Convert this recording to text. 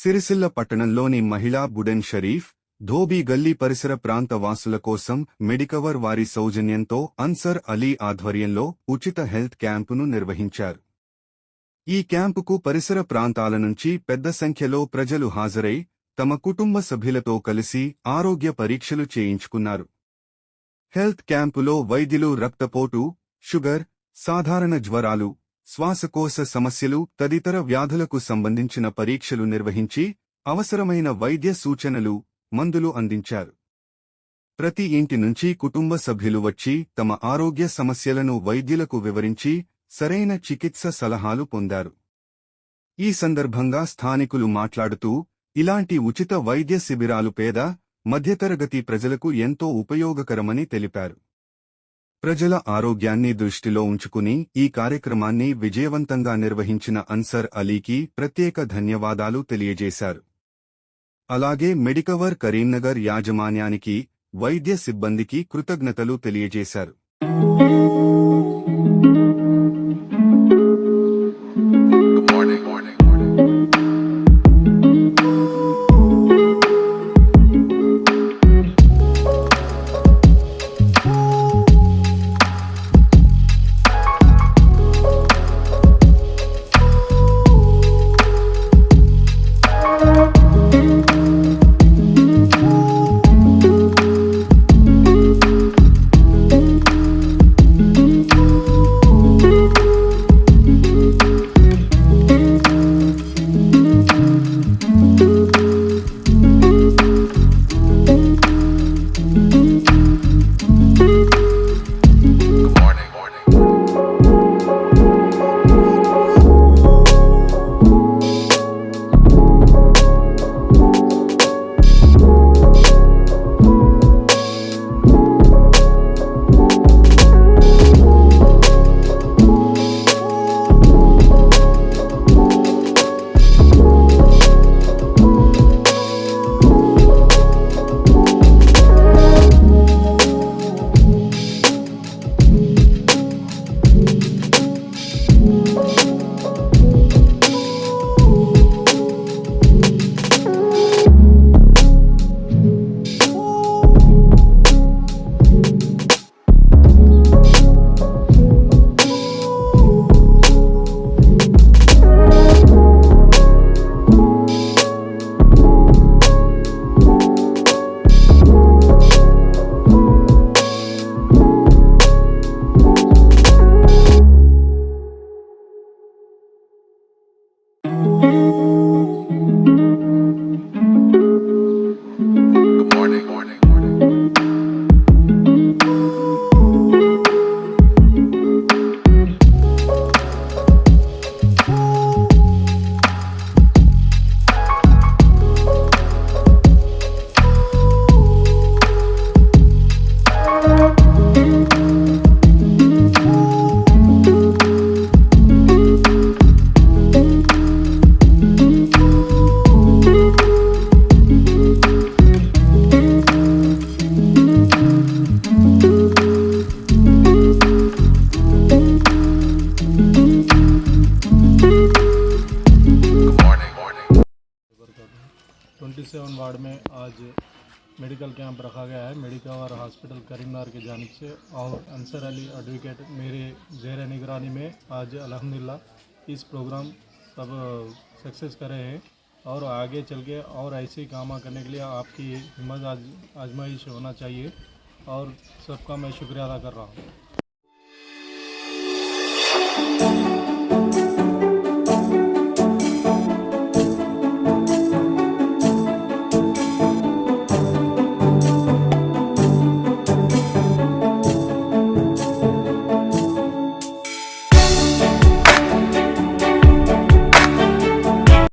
సిరిసిల్ల పట్టణంలోని మహిళా బుడెన్ షరీఫ్, ధోబీ గల్లీ పరిసర ప్రాంత వాసుల కోసం మెడికవర్ వారి సౌజన్యంతో అన్సర్ అలీ ఆధ్వర్యంలో ఉచిత హెల్త్ క్యాంపును నిర్వహించారు. ఈ క్యాంపుకు పరిసర ప్రాంతాల నుంచి పెద్ద సంఖ్యలో ప్రజలు హాజరై తమ కుటుంబ సభ్యులతో కలిసి ఆరోగ్య పరీక్షలు చేయించుకున్నారు. హెల్త్ క్యాంపులో వైద్యులు రక్తపోటు, షుగర్, సాధారణ జ్వరాలు, శ్వాసకోశ సమస్యలు తదితర వ్యాధులకు సంబంధించిన పరీక్షలు నిర్వహించి అవసరమైన వైద్య సూచనలు, మందులు అందించారు. ప్రతి ఇంటి నుంచి కుటుంబ సభ్యులు వచ్చి తమ ఆరోగ్య సమస్యలను వైద్యులకు వివరించి సరైన చికిత్స సలహాలు పొందారు. ఈ సందర్భంగా స్థానికులు మాట్లాడుతూ, ఇలాంటి ఉచిత వైద్య శిబిరాలు పేద, మధ్యతరగతి ప్రజలకు ఎంతో ఉపయోగకరమని తెలిపారు. ప్రజల ఆరోగ్యాన్ని దృష్టిలో ఉంచుకుని ఈ కార్యక్రమాన్ని విజయవంతంగా నిర్వహించిన అన్సర్ అలీకి ప్రత్యేక ధన్యవాదాలు తెలియజేశారు. అలాగే మెడికవర్ కరీంనగర్ యాజమాన్యానికి, వైద్య సిబ్బందికి కృతజ్ఞతలు తెలియజేశారు. वार्ड में आज मेडिकल कैंप रखा गया है मेडिकवर हॉस्पिटल करीमनगर की जानिब से और अनसर अली एडवोकेट मेरे ज़ेर निगरानी में आज अल्हम्दुलिल्लाह इस प्रोग्राम सब सक्सेस कर रहे हैं और आगे चल के और ऐसे ही काम करने के लिए आपकी हिम्मत आजमाइश होना चाहिए और सबका मैं शुक्रिया अदा कर रहा हूँ।